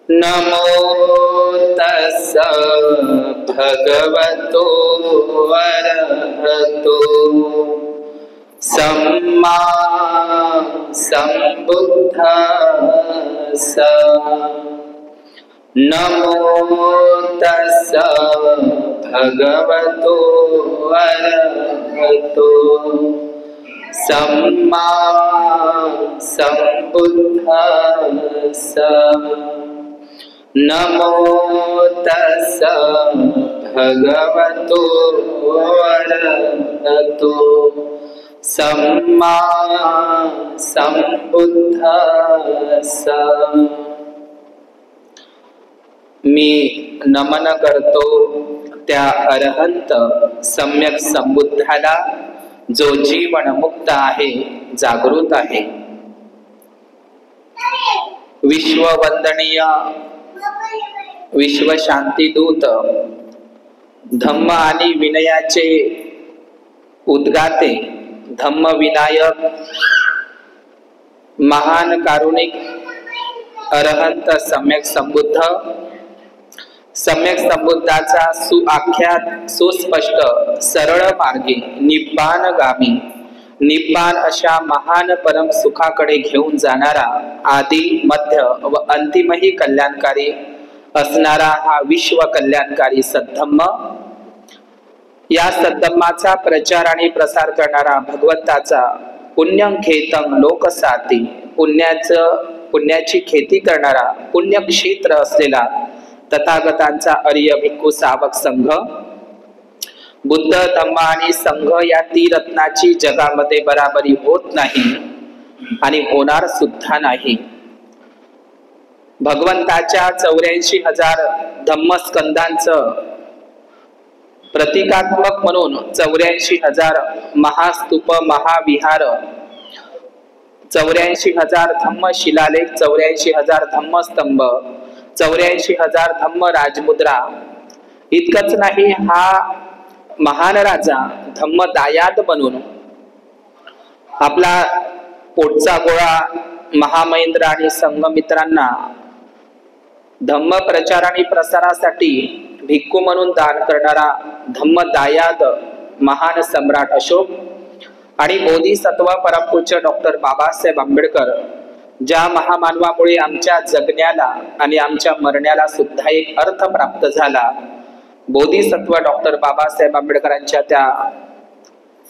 नमो तस्स भगवतो अरहतो सम्मा सम्बुद्धस्स। नमो तस्स भगवतो अरहतो सम्मा सम्बुद्धस्स। नमो तस्स भगवतो अरहतो सम्मा सम्बुद्धस्स। मी नमन करतो त्या अरहंत सम्यक संबुद्धाला, जो जीवन मुक्त आहे, जागृत आहे। विश्ववंदनीय विश्व शांतीदूत, धम्म आणि विनयाचे उद्गाते, धम्म विनायक, महान कारुणिक अरहंत सम्यक संबुद्ध, सम्यक संबुद्धाचा सुआख्यात, सुस्पष्ट, सरळ मार्गी निब्बाणगामी, निब्बाण अशा महान परम सुखाकडे घेऊन जाणारा, आदि मध्य व अंतिमही कल्याणकारी असणारा हा विश्व कल्याणकारी सद्धम्म, या सद्धम्माचा प्रचार आणि प्रसार करणारा भगवंताचा पुण्यखेतम लोकसाती, पुण्याची खेती करणारा पुण्यक्षेत्र असलेला तथागतांचा अर्य भिक्खू सावक संघ, बुद्ध, धम्म आणि संघ या त्रिरत्नाची जगामध्ये बराबरी होत नाही आणि होणार सुद्धा नाही। भगवंताच्या 84,000 धम्मस्कंदांचं प्रतिकात्मक म्हणून 84,000 महास्तूप, महाविहार, 84,000 धम्म शिलालेख, 84,000 धम्मस्तंभ, 84,000 धम्म राजमुद्रा। इतकंच नाही, हा महान राजा धम्मदायाद बनून आपला पोटचा गोळा महामहिंद्र आणि संघमित्रांना धम्म प्रचार आणि प्रसारासाठी भिक्खू म्हणून दान करणारा धम्मदायाद महान सम्राट अशोक आणि बोधिसत्व परमपूज्य डॉक्टर बाबासाहेब आंबेडकर, ज्या महामानवामुळे आमच्या जगण्याला आणि आमच्या मरण्याला सुद्धा एक अर्थ प्राप्त झाला, बोधिसत्व डॉक्टर बाबासाहेब आंबेडकरांच्या त्या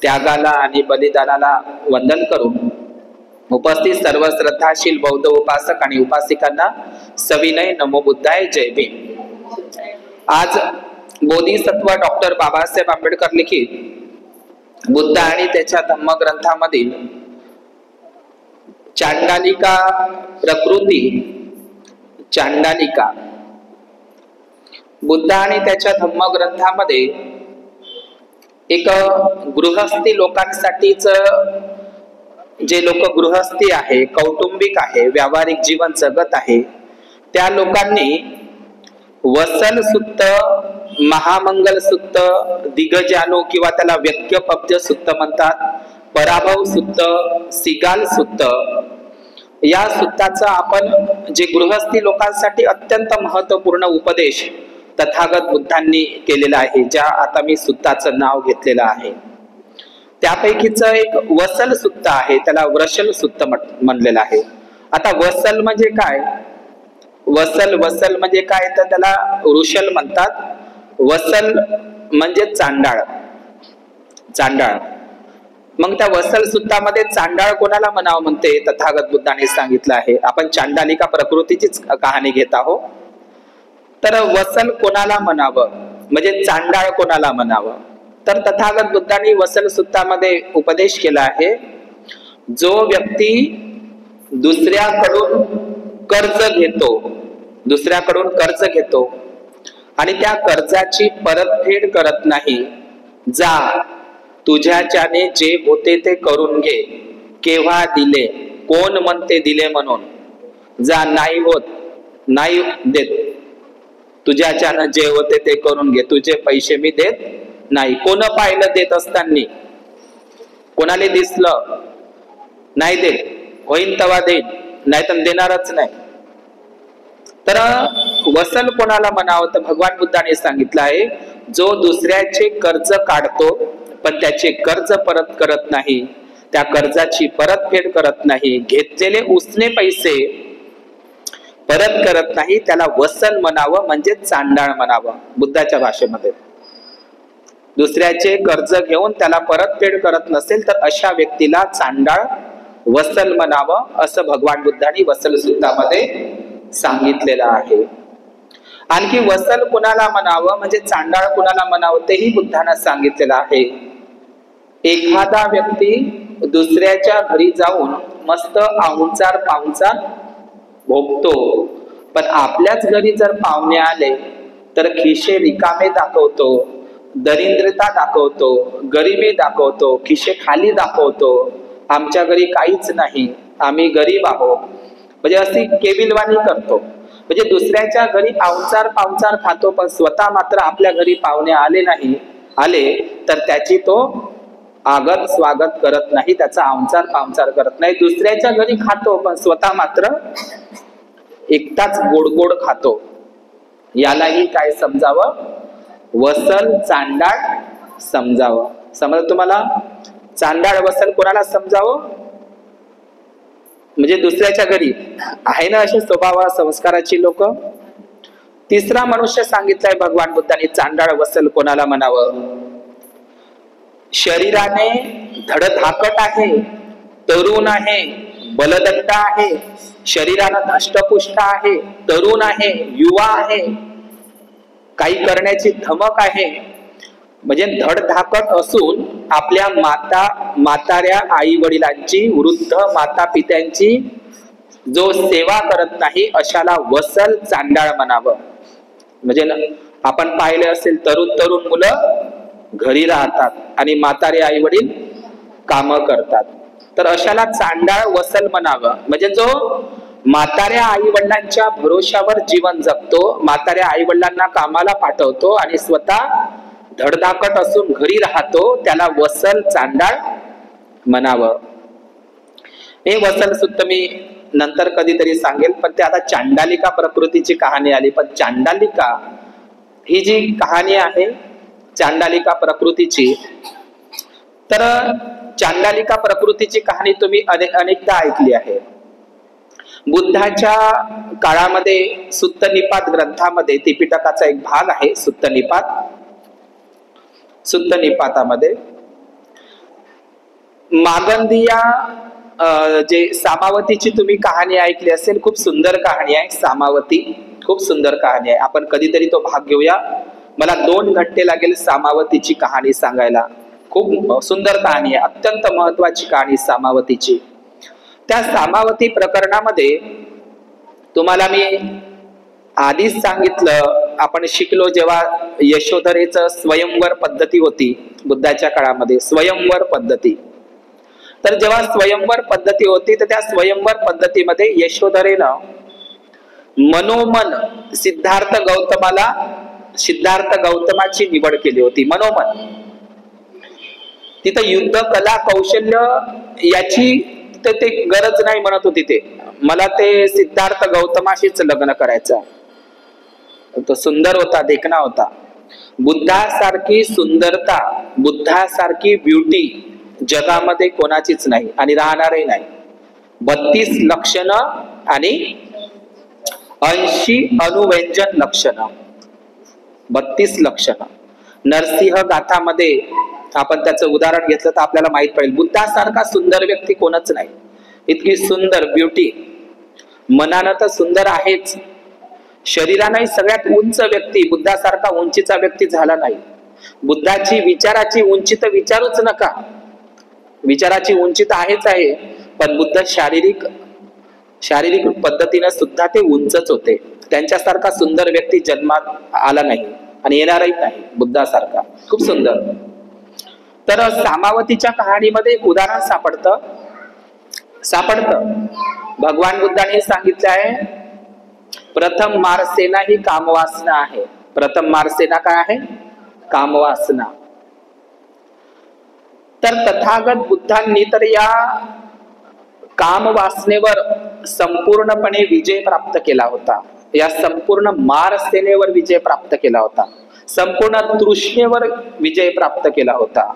त्यागाला आणि बलिदानाला वंदन करून उपस्थित सर्व श्रद्धाशील बौद्ध उपासक आणि उपासिकांना सविनय नमो बुद्धाय, जय भीम। आज बोधिसत्व डॉक्टर बाबासाहेब आंबेडकर लिखित बुद्ध आणि त्याच्या धम्मग्रंथामधील चांडालिका प्रकृती, चांडालिका, बुद्ध आणि त्याच्या धम्मग्रंथामध्ये एक गृहस्थी लोकांसाठीच, जे लोक गृहस्थी आहे, कौटुंबिक आहे, व्यावहारिक जीवन जगत आहे, त्या लोकांनी वसल सुत्त, महामंगल सुत्त, दिगजानु किंवा त्याला व्यक्यपब्ज सुत्त म्हणतात, पराभव सुत्त, सिगाल सुत्त, या सुत्ताचा आपण जे गृहस्थी लोकांसाठी अत्यंत महत्वपूर्ण उपदेश तथागत बुद्धांनी केलेला आहे, ज्या आता मी सुत्ताचं नाव घेतलेलं आहे, त्यापैकीच एक वसल सुत्त आहे, त्याला वृषल सुत्त म्हणलेलं आहे। आता वसल म्हणजे काय? वसल म्हणजे काय तर त्याला वृषल म्हणतात, वसल म्हणजे चांडाळ, चांडाळ। मग त्या वसल सुत्तामध्ये चांडाळ कोणाला म्हणावं म्हणते तथागत बुद्धांनी सांगितलं आहे। आपण चांडालिका प्रकृतीचीच कहाणी घेत आहोत, तर वसल कोणाला म्हणावं म्हणजे चांडाळ कोणाला म्हणावं, तर तथागत बुद्धांनी वसल सुत्तामध्ये उपदेश केला आहे, जो व्यक्ती दुसऱ्याकडून कर्ज घेतो आणि त्या कर्जाची परतफेड करत नाही, जा तुझ्याच्याने जे होते ते करून घे, केव्हा दिले, कोण म्हणते दिले म्हणून, जा, नाही होत नाही देत, तुझ्याच्यानं जे होते ते करून घे, तुझे पैसे मी देत नाही। कोण पाहिलं देत असताना, कोणाला दिसलं नाही देत, होईन तेव्हा देईन, नाही तर देणारच नाही। तर वसल कोणाला म्हणावं तर भगवान बुद्धाने सांगितलं आहे, जो दुसऱ्याचे कर्ज काढतो पण त्याचे कर्ज परत करत नाही, त्या कर्जाची परतफेड करत नाही, घेतलेले उसने पैसे परत करत नाही, त्याला वसल म्हणावं, म्हणजे चांडाळ म्हणावं बुद्धाच्या भाषेमध्ये. दुसऱ्याचे कर्ज घेऊन त्याला परतफेड करत नसेल तर अशा व्यक्तीला चांडाळ, वसल म्हणावं, असं भगवान बुद्धांनी वसल सूत्रामध्ये सांगितलेलं आहे. आणखी वसल कुणाला म्हणावं म्हणजे चांडाळ कुणाला म्हणावं तेही बुद्धांना सांगितलेलं आहे. एखादा व्यक्ती दुसऱ्याच्या घरी जाऊन मस्त आहुंचार पाहुणचार भोगतो, पण आपल्याच घरी जर पाहुणे आले तर खिशे रिकामे दाखवतो, दरिद्रता दाखवतो, गरिबी दाखवतो, खिशे खाली दाखवतो, आमच्या घरी काहीच नाही, आम्ही गरीब आहोत, म्हणजे अशी केविलवाणी करतो. म्हणजे दुसऱ्याच्या घरी आहुंचार पाहुणचार खातो पण स्वतः मात्र आपल्या घरी पाहुणे आले तर त्याची तो आगत स्वागत करत नाही, त्याचा आहुंचार पाहुणचार करत नाही. दुसऱ्याच्या घरी खातो पण स्वतः मात्र एकटाच गोड गोड खातो. यालाही काय समजावं, वसल चांडाळ समजावं. समज तुम्हाला चांडाळ वसल कोणाला समजावं म्हणजे दुसऱ्याच्या घरी आहे ना असे स्वभाव संस्काराची लोक. तिसरा मनुष्य सांगितलाय भगवान बुद्धांनी चांडाळ वसल कोणाला म्हणावं, शरीराने धडधाकट आहे, तरुण आहे, बलदंड आहे, शरीरानं धष्टपुष्ट आहे, तरुण आहे, युवा आहे, काही करण्याची धमक आहे, म्हणजे धडधाकट असून आपल्या म्हाताऱ्या आई वडिलांची, वृद्ध माता पित्यांची जो सेवा करत नाही अशाला वसल चांडाळ म्हणावं. म्हणजे आपण पाहिले असेल तरुण मुलं घरी राहतात आणि म्हातारे आई वडील काम करतात, तर अशाला चांडाळ वसल म्हणावं. म्हणजे जो म्हाताऱ्या आई वडिलांच्या भरोशावर जीवन जगतो, म्हाताऱ्या आई वडिलांना कामाला पाठवतो आणि स्वतः धडधाकट असून घरी राहतो, त्याला वसल चांडाळ म्हणावं. हे वसल सूत्र मी नंतर कधीतरी सांगेल, पण ते आता चांडालिका प्रकृतीची कहाणी आली. पण चांडालिका ही जी कहाणी आहे चांडालिका प्रकृतीची, तर चांडालिका प्रकृतीची कहाणी तुम्ही अनेकदा ऐकली आहे. बुद्धाच्या काळामध्ये सुत्त निपात ग्रंथामध्ये, त्रिपिटकाचा एक भाग आहे सुत्त निपातामध्ये मागंदिया जे सामावतीची तुम्ही कहाणी ऐकली असेल, खूप सुंदर कहाणी आहे सामावती, खूप सुंदर कहाणी आहे. आपण कधीतरी तो भाग घेऊया. मला 2 घंटे लागेल सामावतीची कहाणी सांगायला. खूप सुंदर कहाणी आहे, अत्यंत महत्वाची कहाणी सामावतीची. त्या सामावती प्रकरणामध्ये तुम्हाला मी आधीच सांगितलं, आपण शिकलो जेव्हा यशोधरेचं स्वयंवर पद्धती होती बुद्धाच्या काळामध्ये, स्वयंवर पद्धती. तर जेव्हा स्वयंवर पद्धती होती तर त्या स्वयंवर पद्धतीमध्ये यशोधरेनं मनोमन सिद्धार्थ गौतमाची निवड केली होती. मनोमन तिथं युद्ध कला कौशल्य याची ते गरज नाही म्हणत होती. ते मला ते सिद्धार्थ गौतमाशीच लग्न करायचं. तो सुंदर होता, देखणा होता. बुद्धासारखी सुंदरता, बुद्धासारखी ब्युटी जगामध्ये कोणाचीच नाही आणि राहणारही नाही. 32 लक्षणं आणि 80 अनुव्यंजन लक्षणं, 32 लक्षणं. नरसिंह गाथामध्ये आपण त्याचं उदाहरण घेतलं तर आपल्याला माहित पडेल, बुद्धासारखा सुंदर व्यक्ती कोणच नाही. इतकी सुंदर ब्युटी. मनानं तर सुंदर आहेच, शरीराने सगळ्यात उंच व्यक्ती, बुद्धासारखा उंचीचा व्यक्ती झाला नाही. बुद्धाची विचाराची उंची तर विचारूच नका, विचाराची उंची तर आहेच आहे, पण बुद्ध शारीरिक पद्धतीने सुद्धा ते उंचच होते. त्यांच्यासारखा सुंदर व्यक्ती जन्मात आला नाही आणि येणारही नाही बुद्धासारखा. खूप सुंदर. तर सामावतीच्या कहाणीमध्ये एक उदाहरण सापडतं. भगवान बुद्धांनी सांगितलं आहे, प्रथम मारसेना ही कामवासना आहे. प्रथम मारसेना काय आहे? कामवासना. तर तथागत बुद्धांनी तर या कामवासनेवर संपूर्णपणे विजय प्राप्त केला होता. या संपूर्ण मार सेनेवर विजय प्राप्त केला होता, संपूर्ण तृष्णेवर विजय प्राप्त केला होता.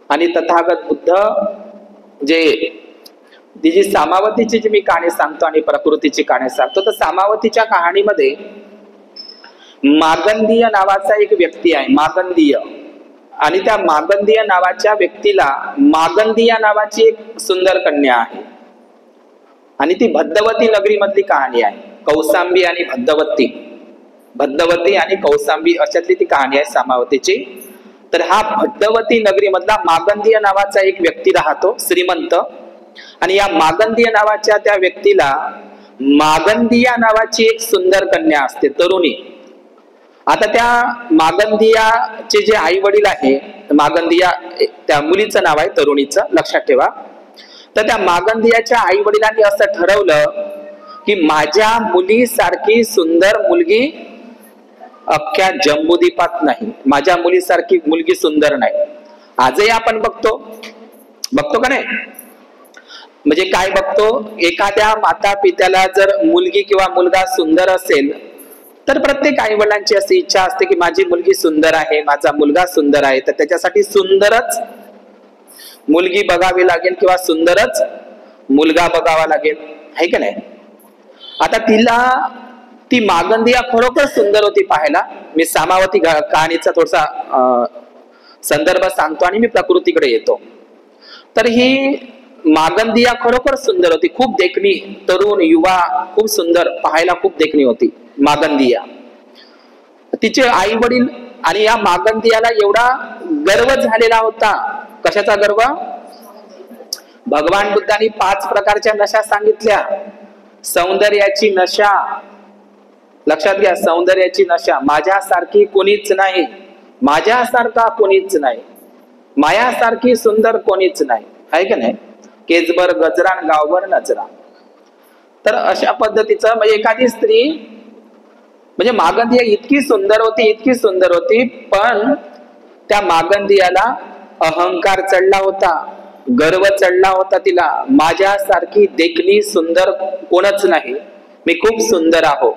आणि तथागत बुद्ध जे जी सामावतीची जी मी कहाणी सांगतो आणि प्रकृतीची कहाणी सांगतो, तर सामावतीच्या कहाणीमध्ये मागंदीय नावाचा एक व्यक्ती आहे, मागंदीय. आणि त्या मागंदीय नावाच्या व्यक्तीला मागंदिया नावाची एक सुंदर कन्या आहे. आणि ती भद्दवती नगरी मधली कहाणी आहे. कौसांबी आणि भद्दवती, भद्दवती आणि कौसांबी अशातली ती कहाणी आहे सामावतीची. तर हा भद्दवती नगरी मधला मागंदीय नावाचा एक व्यक्ती राहतो, श्रीमंत. आणि या मागंदीय नावाच्या त्या व्यक्तीला मागंदिया नावाची एक सुंदर कन्या असते, तरुणी. आता त्या मागंदियाचे जे आई वडील आहे, मागंदिया त्या मुलीचं नाव आहे, तरुणीचं, लक्षात ठेवा. तर त्या मागंदियाच्या आई वडिलांनी असं ठरवलं की माझ्या मुलीसारखी सुंदर मुलगी अख्ख्या जम्बूद्वीपात नाही, माझ्या मुलीसारखी मुलगी सुंदर नाही. आजही आपण बघतो का नाही? म्हणजे काय बघतो, एखाद्या माता पित्याला जर मुलगी किंवा मुलगा सुंदर असेल तर प्रत्येक आई वडिलांची अशी इच्छा असते की माझी मुलगी सुंदर आहे, माझा मुलगा सुंदर आहे, तर त्याच्यासाठी सुंदरच मुलगी बघावी लागेल किंवा सुंदरच मुलगा बघावा लागेल, आहे का नाही? आता ती मागंदिया खरोखर सुंदर होती पाहायला. मी सामावती कहाणीचा थोडासा संदर्भ सांगतो आणि मी प्रकृतीकडे येतो. तर ही मागंदिया खरोखर सुंदर होती, खूप देखणी, तरुण युवा, खूप सुंदर, पाहायला खूप देखणी होती मागंदिया. तिचे आई वडील आणि या मागंदियाला एवढा गर्व झालेला होता. कशाचा गर्व? भगवान बुद्धांनी 5 प्रकारच्या नशा सांगितल्या. सौंदर्याची नशा, लक्षात घ्या, सौंदर्याची नशा. माझ्यासारखी कोणीच नाही, माझ्यासारखा कोणीच नाही, मायासारखी सुंदर कोणीच नाही, आहे का नाही? केसभर गजरा गावभर नजरा. तर अशा पद्धतीचं म्हणजे एखादी स्त्री, म्हणजे मागंदिया इतकी सुंदर होती, इतकी सुंदर होती, पण त्या मागंदियाला अहंकार चढला होता, गर्व चढला होता तिला. माझ्यासारखी देखणी सुंदर कोणच नाही, मी खूप सुंदर आहो.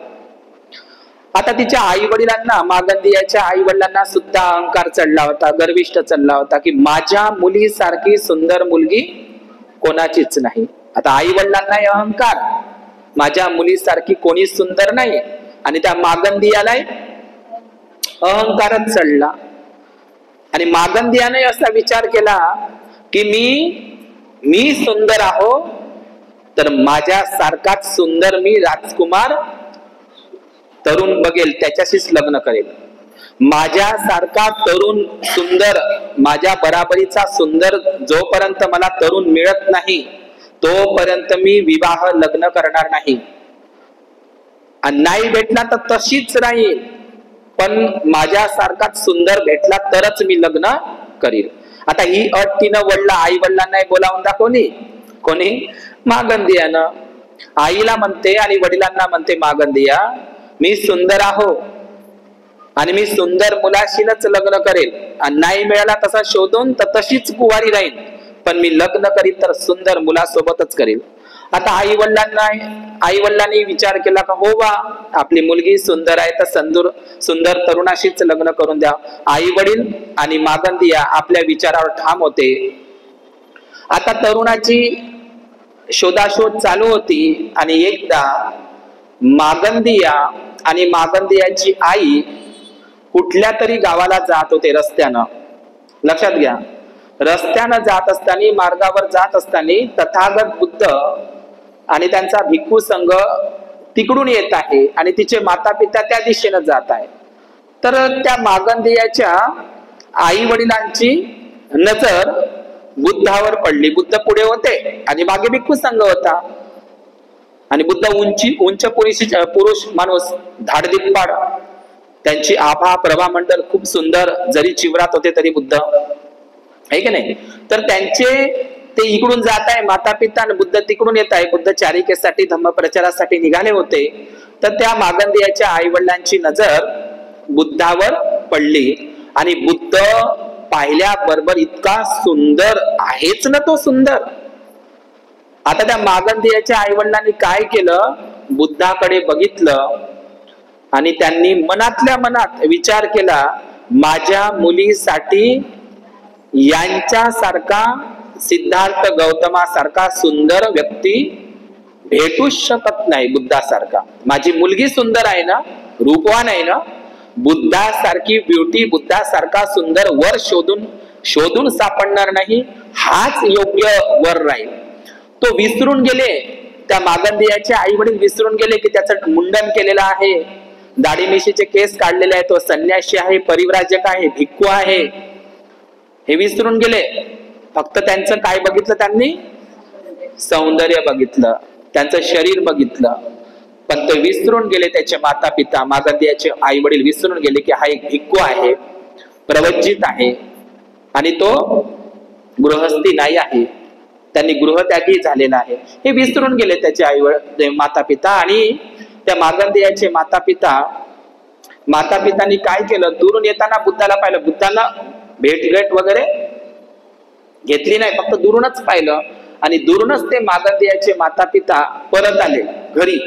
आता तिच्या आई वडिलांना, मागंदियाच्या आई वडिलांना सुद्धा अहंकार चढला होता, गर्विष्ठ चढला होता की माझ्या मुलीसारखी सुंदर मुलगी कोणाचीच नाही. आता आई वडिलांना अहंकार, माझ्या मुलीसारखी कोणी सुंदर नाही, आणि त्या मागंदियाला अहंकारच चढला. आणि मागंदियाने असा विचार केला की मी सुंदर आहो, तर माझ्यासारखाच सुंदर मी राजकुमार तरुण बघेल, त्याच्याशीच लग्न करेल. माझ्यासारखा तरुण सुंदर, माझ्या बराबरीचा सुंदर जोपर्यंत मला तरुण मिळत नाही तोपर्यंत मी विवाह लग्न करणार नाही. आणि नाही भेटला तर तशीच राहील, पण माझ्यासारखाच सुंदर भेटला तरच मी लग्न करील. आता ही अट तिनं आई वडिलांना बोलावून दाखवली. कोणी? मागंदियानं. आईला म्हणते आणि वडिलांना म्हणते, मागंदिया मी सुंदर आहो आणि मी सुंदर मुलाशीच लग्न करेल, आणि नाही मिळाला तसा शोधून तर तशीच कुवारी राहील, पण मी लग्न करीन तर सुंदर मुलासोबतच करील. आता आई वडिलांनी विचार केला का हो बा, आपली मुलगी सुंदर आहे तर सुंदर तरुणाशीच लग्न करून द्या. आई वडील आणि मागंदिया आपल्या विचारावर ठाम होते. आता तरुणाची शोधाशोध चालू होती. आणि एकदा मागंदिया आणि मागंदियाची आई कुठल्या तरी गावाला जात होते रस्त्यानं. लक्षात घ्या, रस्त्यानं जात असताना, मार्गावर जात असताना तथागत बुद्ध आणि त्यांचा भिक्खू संघ तिकडून येत आहे आणि तिचे माता पिता त्या दिशेनं जात आहे. तर त्या मागंदियाच्या आई वडिलांची नजर बुद्धावर पडली. बुद्ध पुढे होते आणि मागे भिक्खू संघ होता. आणि बुद्ध उंच पुरुष माणूस, धाडदिप्पाड, त्यांची आभा प्रभा मंडल खूप सुंदर, जरी चिवरात होते तरी बुद्ध, आहे की नाही? तर ते इकडून जात आहे माता पिता आणि बुद्ध तिकडून येत आहे. बुद्ध चारिकेसाठी, धम्म प्रचारासाठी निघाले होते. तर त्या मागंदियाच्या आई वडिलांची नजर बुद्धावर पडली आणि बुद्ध पाहिल्याबरोबर इतका सुंदर आहेच ना तो सुंदर. आता त्या मागंदियाच्या आई वडिलांनी काय केलं, बुद्धाकडे बघितलं आणि त्यांनी मनातल्या मनात विचार केला, माझ्या मुलीसाठी यांच्यासारखा सिद्धार्थ गौतमासारखा सुंदर व्यक्ती भेटूच शकत नाही, बुद्धासारखा. माझी मुलगी सुंदर आहे ना, रूपवान आहे ना, बुद्धासारखी ब्युटी, बुद्धासारखा सुंदर वर शोधून सापडणार नाही, हाच योग्य वर राहील. तो विसरून गेले, त्या मागंदियाचे आई वडील विसरून गेले की त्याचं मुंडन केलेलं आहे, दाढी मिशीचे केस काढलेले आहे, तो संन्यासी आहे, परिव्राजक आहे, भिक्खू आहे, हे विसरून गेले. फक्त त्यांचं काय बघितलं त्यांनी? सौंदर्य बघितलं, त्यांचं शरीर बघितलं. पण ते विसरून गेले, त्याचे माता पिता, मागंदियाचे आई वडील विसरून गेले की हा एक भिक्खू आहे, प्रवज्जित आहे आणि तो गृहस्थी नाही आहे, त्यांनी गृहत्यागी झालेला आहे, हे विसरून गेले त्याचे आई वडील, माता पिता. आणि त्या मागंदियाचे माता पितांनी काय केलं? दुरून येताना बुद्धाला पाहिलं. बुद्धाला भेट वगैरे घेतली नाही, फक्त दुरूनच पाहिलं. आणि दुरूनच ते मागंदियाचे माता पिता परत आले घरी,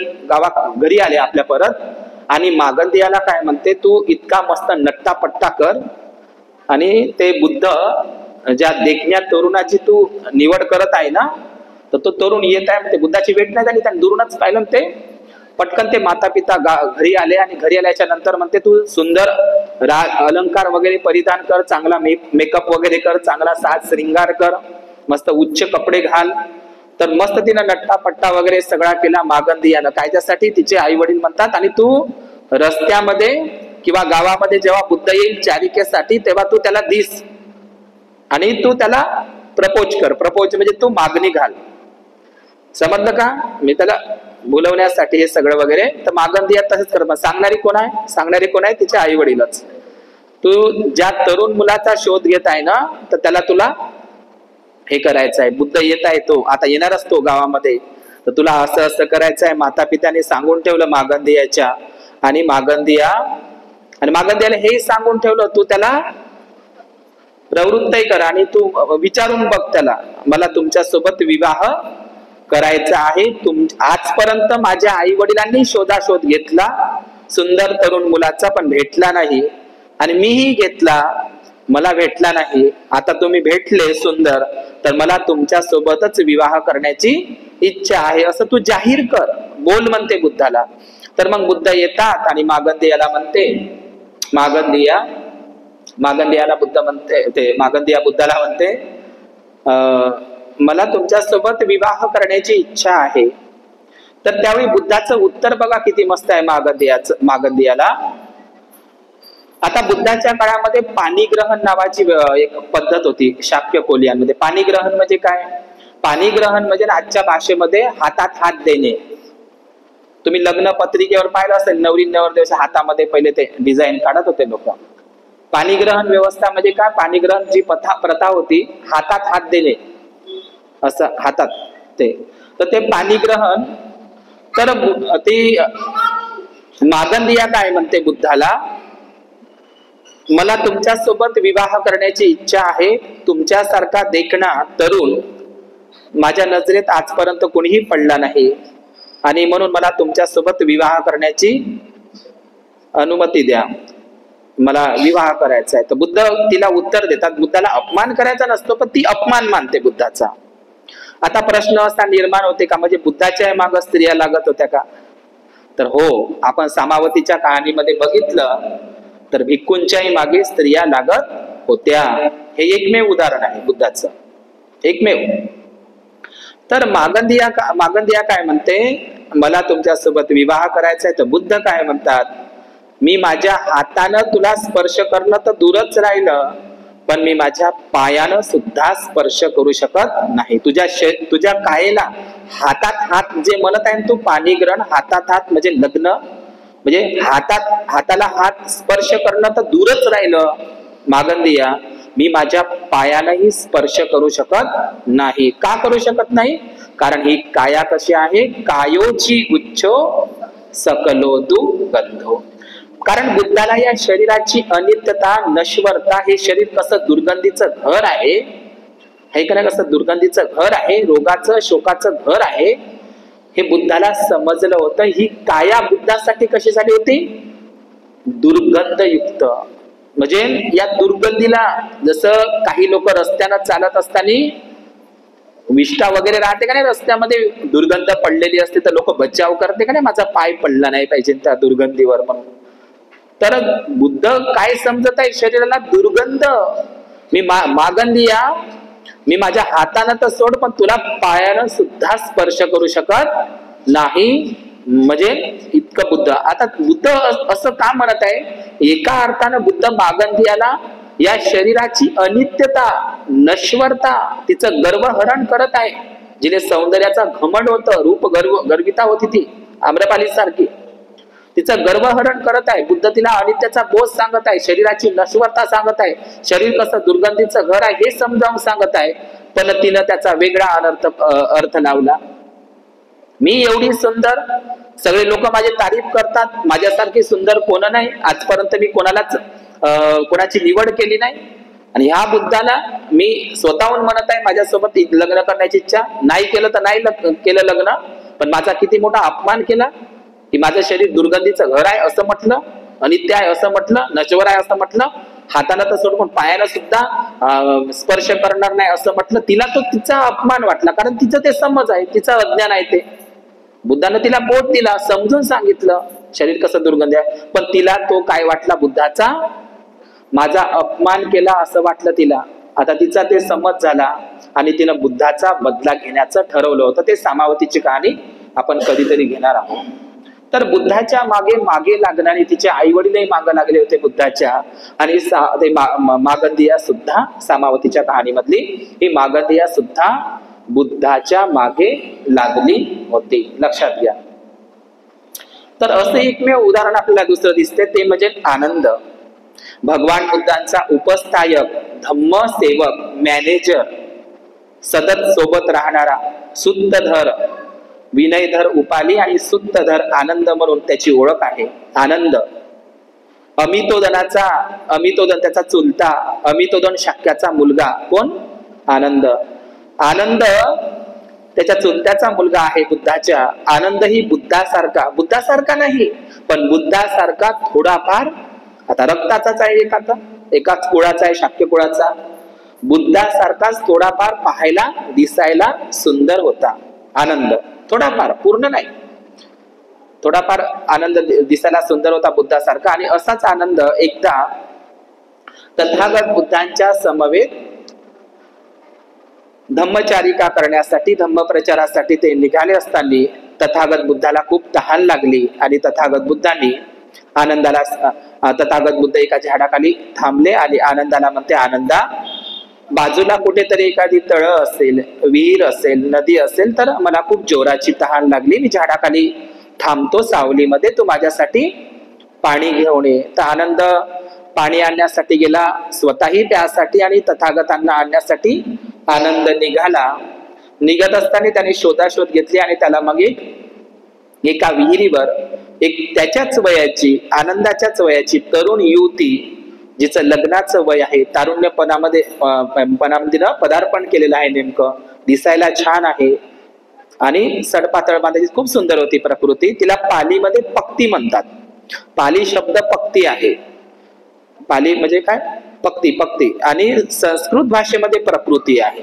घरी आले आपल्या परत. आणि मागंदियाला काय म्हणते, तू इतका मस्त नट्टापट्टा कर आणि ते बुद्ध ज्या देखण्या तरुणाची तू निवड करत आहे ना, तर तो तरुण येत आहे, ते बुद्धाची भेट नाही झाली, त्याने दुरूनच पाहिलं. ते पटकन ते माता पिता घरी आले आणि घरी आल्याच्या नंतर म्हणते, तू सुंदर अलंकार वगैरे परिधान कर, चांगला मेकअप वगैरे कर, चांगला साज श्रृंगार कर, मस्त उच्च कपडे घाल. तर मस्त तिनं नट्टापट्टा वगैरे सगळा केला मागंदियानं. काय त्यासाठी? तिचे आई वडील म्हणतात, आणि तू रस्त्यामध्ये किंवा गावामध्ये जेव्हा बुद्ध येईल चारिकेसाठी, तेव्हा तू त्याला दिस आणि तू त्याला प्रपोज कर. प्रपोज म्हणजे तू मागणी घाल, समजलं का? मी त्याला बोलवण्यासाठी हे सगळं वगैरे. तर मागंदिया तसंच कर. सांगणारी कोण आहे? तिचे आई वडीलच. तू ज्या तरुण मुलाचा शोध घेत आहे ना, तर त्याला तुला हे करायचं आहे. बुद्ध येत आहे, तो आता येणारच तो गावामध्ये, तर तुला असं असं करायचं आहे. माता पित्याने सांगून ठेवलं मागंदियाच्या. आणि मागंदियाला हे सांगून ठेवलं, तू त्याला प्रवृत्तही कर आणि तू विचारून बघ त्याला, मला तुमच्या सोबत विवाह करायचा आहे. आजपर्यंत माझ्या आई वडिलांनी शोधाशोध घेतला सुंदर तरुण मुलाचा, पण भेटला नाही. आणि मीही घेतला, मला भेटला नाही. आता तुम्ही भेटले सुंदर, तर मला तुमच्या सोबतच विवाह करण्याची इच्छा आहे, असं तू जाहीर कर, बोल म्हणते बुद्धाला. तर मग बुद्ध येतात आणि मागंदियाला म्हणते, मागंदियाला बुद्ध म्हणते, ते मागंदिया बुद्धाला म्हणते, मला तुमच्या सोबत विवाह करण्याची इच्छा आहे. तर त्यावेळी बुद्धाचं उत्तर बघा किती मस्त आहे मागंदियाला. आता बुद्धाच्या काळामध्ये पाणीग्रहण नावाची एक पद्धत होती शाक्य कोलियांमध्ये. पाणीग्रहण म्हणजे काय? पाणीग्रहण म्हणजे आजच्या भाषेमध्ये हातात हात देणे. तुम्ही लग्न पत्रिकेवर पाहिलं असेल, नवरी नवरदेवाच्या हातामध्ये पहिले ते डिझाईन काढत होते लोक. पाणीग्रहण व्यवस्था म्हणजे काय? पाणीग्रहण जी प्रथा होती, हातात हात देणे, असं हातात ते. तर ते पाणीग्रहण, तर ती मागंदिया काय म्हणते बुद्धाला, मला तुमच्या सोबत विवाह करण्याची इच्छा आहे. तुमच्यासारखा देखणा तरुण माझ्या नजरेत आजपर्यंत कोणीही पडला नाही, आणि म्हणून मला तुमच्या सोबत विवाह करण्याची अनुमती द्या, मला विवाह करायचा आहे. तर बुद्ध तिला उत्तर देतात. बुद्धाला अपमान करायचा नसतो, पण ती अपमान मानते बुद्धाचा. आता प्रश्न असा निर्माण होते का, म्हणजे बुद्धाच्या मागे स्त्रिया लागत होत्या का? तर हो, आपण सामावतीच्या कहाणीमध्ये बघितलं तर भिक्खूंच्याही मागे स्त्रिया लागत होत्या. हे एकमेव उदाहरण आहे बुद्धाचं, एकमेव. तर मागंदिया काय म्हणते, मला तुमच्या सोबत विवाह करायचा आहे. तर बुद्ध काय म्हणतात, मी माझ्या हातानं तुला स्पर्श करणं तर दूरच राहिलं, पण मी माझ्या पायानं सुद्धा स्पर्श करू शकत नाही. तुझ्या कायेला हातात हात जे म्हणत आहे तू, पाणीग्रहण, हातात हात म्हणजे लग्न, म्हणजे हाताला हात स्पर्श करणं तर दूरच राहिलं मागंदिया, मी माझ्या पायानंही स्पर्श करू शकत नाही. का करू शकत नाही? कारण ही काया कशी आहे, कायोची गुच्छो सकलोदु गंधो. कारण बुद्धाला या शरीराची अनित्यता, नश्वरता, हे शरीर कसं दुर्गंधीचं घर आहे, हे कसं दुर्गंधीचं घर आहे, रोगाचं शोकाचं घर आहे, हे बुद्धाला समजलं होतं. ही काया बुद्धासाठी कशी झाली होती? दुर्गंधयुक्त, म्हणजे या दुर्गंधीला, जसं काही लोक रस्त्यानं चालत असताना विष्ठा वगैरे राहते का नाही रस्त्यामध्ये, दुर्गंध पडलेली असते तर लोक बचाव करते का नाही, माझा पाय पडला नाही पाहिजे त्या दुर्गंधीवर म्हणून. तर बुद्ध काय समजत आहे, शरीराला दुर्गंध, मी मागंदिया, मी माझ्या हातानं तर सोड पण तुला पायानं सुद्धा स्पर्श करू शकत नाही, म्हणजे इतकं बुद्ध. आता बुद्ध असं का म्हणत आहे, एका अर्थानं बुद्ध मागंदियाला या शरीराची अनित्यता, नश्वरता, तिचं गर्वहरण करत आहे. जिने सौंदर्याचा घमंड होतं, रूप गर्विता होती ती आम्रपाली सारखी, तिचं गर्वहरण करत आहे. बुद्ध तिला अनित्याचा बोध सांगत आहे, शरीराची नश्वरता सांगत आहे, शरीर कसं दुर्गंधीचं घर आहे हे समजावून सांगत आहे. पण तिनं त्याचा वेगळा अर्थ लावला. मी एवढी सुंदर, सगळे लोक माझी तारीफ करतात, माझ्यासारखी सुंदर कोण नाही, आजपर्यंत मी कोणाची निवड केली नाही. आणि ह्या बुद्धाला मी स्वतःहून म्हणत आहे माझ्यासोबत लग्न करण्याची इच्छा नाही, केलं तर नाही केलं लग्न, पण माझा किती मोठा अपमान केला की माझं शरीर दुर्गंधीचं घर आहे असं म्हटलं, अनित्य आहे असं म्हटलं, नश्वर आहे असं म्हटलं, हाताला तर सोडून पायाला सुद्धा स्पर्श करणार नाही असं म्हटलं. तिला तो तिचा अपमान वाटला, कारण तिचं ते समज आहे, तिचं अज्ञान आहे ते. बुद्धानं तिला बोध दिला, समजून सांगितलं शरीर कसं दुर्गंधी आहे, पण तिला तो काय वाटला, बुद्धाचा माझा अपमान केला असं वाटलं तिला. आता तिचा ते समज झाला आणि तिनं बुद्धाचा बदला घेण्याचं ठरवलं होतं. ते सामावतीची कहाणी आपण कधीतरी घेणार आहोत. तर बुद्धाच्या मागे लागणारे तिचे आई वडीलही मागे लागले होते बुद्धाच्या, आणि ते मागंदिया सुद्धा सामावतीच्या कहाणीमधली ही मागंदिया सुद्धा बुद्धाच्या मागे लागली होती, लक्षात घ्या. तर असं एकमेव उदाहरण आपल्याला दुसरं दिसते, ते म्हणजे आनंद. भगवान बुद्धांचा उपस्थायक, धम्म सेवक, मॅनेजर, सतत सोबत राहणारा, सुत्तधर, विनयधर उपाली आणि सुत्तधर आनंद म्हणून त्याची ओळख आहे. आनंद अमितोदन त्याचा चुलता, अमितोदन शाक्याचा मुलगा कोण, आनंद. आनंद त्याच्या चुलत्याचा मुलगा आहे बुद्धाच्या. आनंद ही बुद्धासारखा नाही, पण बुद्धासारखा थोडाफार, आता रक्ताचाच आहे, एकाच कुळाचा आहे, शाक्य कुळाचा. बुद्धासारखाच थोडाफार पाहायला दिसायला सुंदर होता आनंद, थोडाफार, पूर्ण नाही, थोडाफार आनंद दिसायला सुंदर होता बुद्धासारखा. आणि असाच आनंद एकदा तथागत बुद्धांच्या समवेत धम्मचारिका करण्यासाठी, धम्मप्रचारासाठी ते निघाले असताना तथागत बुद्धाला खूप तहान लागली आणि तथागत बुद्धांनी तथागत बुद्ध एका झाडाखाली थांबले आणि आनंदाला म्हणते, आनंदा, बाजूला कुठेतरी एखादी तळ असेल, विहीर असेल, नदी असेल, तर मला खूप जोराची तहान लागली, मी झाडाखाली थांबतो सावलीमध्ये, तू माझ्यासाठी पाणी घेऊन ये. तर आनंद पाणी आणण्यासाठी गेला, स्वतःही प्यासाठी आणि तथागतांना आणण्यासाठी आनंद निघाला. निघत असताना त्याने शोधाशोध घेतली आणि त्याला मग एका विहिरीवर एक त्याच्याच वयाची, आनंदाच्याच वयाची तरुण युवती, जिचं लग्नाचं वय आहे, तारुण्यपणामध्ये पदार्पण केलेलं आहे, नेमकं दिसायला छान आहे आणि सडपातळ बांधायची, खूप सुंदर होती प्रकृती. तिला पालीमध्ये पक्ती म्हणतात. पाली शब्द पक्ती आहे. पाली म्हणजे काय, पक्ती. आणि संस्कृत भाषेमध्ये प्रकृती आहे.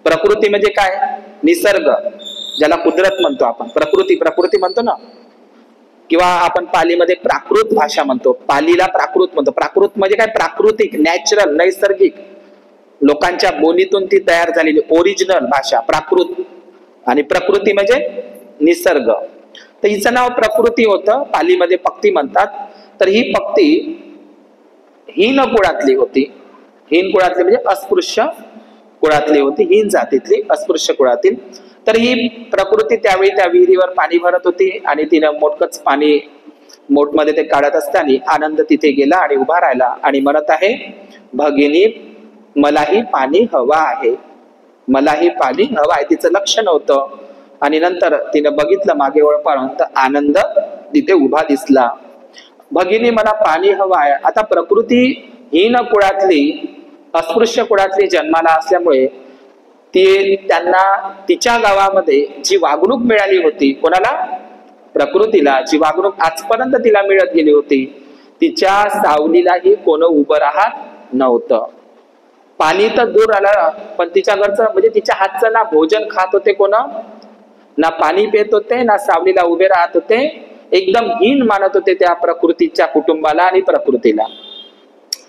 प्रकृती म्हणजे काय, निसर्ग, ज्याला कुदरत म्हणतो आपण, प्रकृती म्हणतो ना, किंवा आपण पालीमध्ये प्राकृत भाषा म्हणतो, पालीला प्राकृत म्हणतो. प्राकृत म्हणजे काय, प्राकृतिक, नॅचरल, नैसर्गिक, लोकांच्या बोलीतून ती तयार झालेली ओरिजिनल भाषा प्राकृत. आणि प्रकृती म्हणजे निसर्ग. तर हिचं नाव प्रकृती होतं, पालीमध्ये पक्ती म्हणतात. तर ही पक्ती हीन कुळातली होती. हीन कुळातली म्हणजे अस्पृश्य कुळातली होती, हीन जातीतली, अस्पृश्य कुळातील. तर ही प्रकृती त्यावेळी त्या विहिरीवर पाणी भरत होती आणि तिनं मोठकच पाणी मोठमध्ये ते काढत असताना आनंद तिथे गेला आणि उभा राहिला आणि म्हणत आहे, भगिनी, मलाही पाणी हवा आहे, मलाही पाणी हवा आहे. तिचं लक्ष नव्हतं. आणि नंतर तिनं बघितलं मागे वळपाळून, तर आनंद तिथे उभा दिसला. भगिनी, मला पाणी हवा आहे. आता प्रकृती हीन कुळातली, अस्पृश्य कुळातली जन्माला असल्यामुळे त्यांना तिच्या गावामध्ये जी वागणूक मिळाली होती, कोणाला, प्रकृतीला, जी वागणूक आजपर्यंत तिला मिळत गेली होती, तिच्या सावलीलाही कोण उभं राहत नव्हतं. पाणी तर दूर आलं, पण तिच्या घरचं म्हणजे तिच्या हातचं ना भोजन खात होते कोण, ना पाणी पित होते, ना सावलीला उभे राहत होते. एकदम हीन मानत होते त्या प्रकृतीच्या कुटुंबाला आणि प्रकृतीला.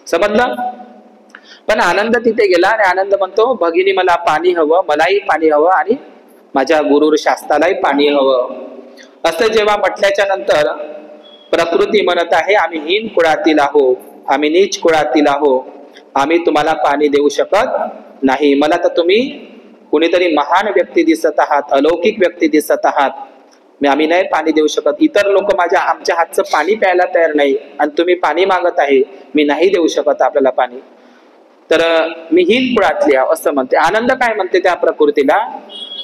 समजलं? पण आनंद तिथे गेला आणि आनंद म्हणतो, भगिनी मला पाणी हवं, मलाही पाणी हवं आणि माझ्या गुरु शास्त्रालाही पाणी हवं. असं जेव्हा म्हटल्याच्या नंतर प्रकृती म्हणत आहे, आम्ही हीन कुळातील आहो, आम्ही नीच कुळातील आहो, आम्ही तुम्हाला पाणी देऊ शकत नाही. मला तर तुम्ही कुणीतरी महान व्यक्ती दिसत आहात, अलौकिक व्यक्ती दिसत आहात, आम्ही नाही पाणी देऊ शकत. इतर लोक आमच्या हातचं पाणी प्यायला तयार नाही आणि तुम्ही पाणी मागत आहे, मी नाही देऊ शकत आपल्याला पाणी. तर मी हीन कुळातली आहे असं म्हणते. आनंद काय म्हणते त्या प्रकृतीला,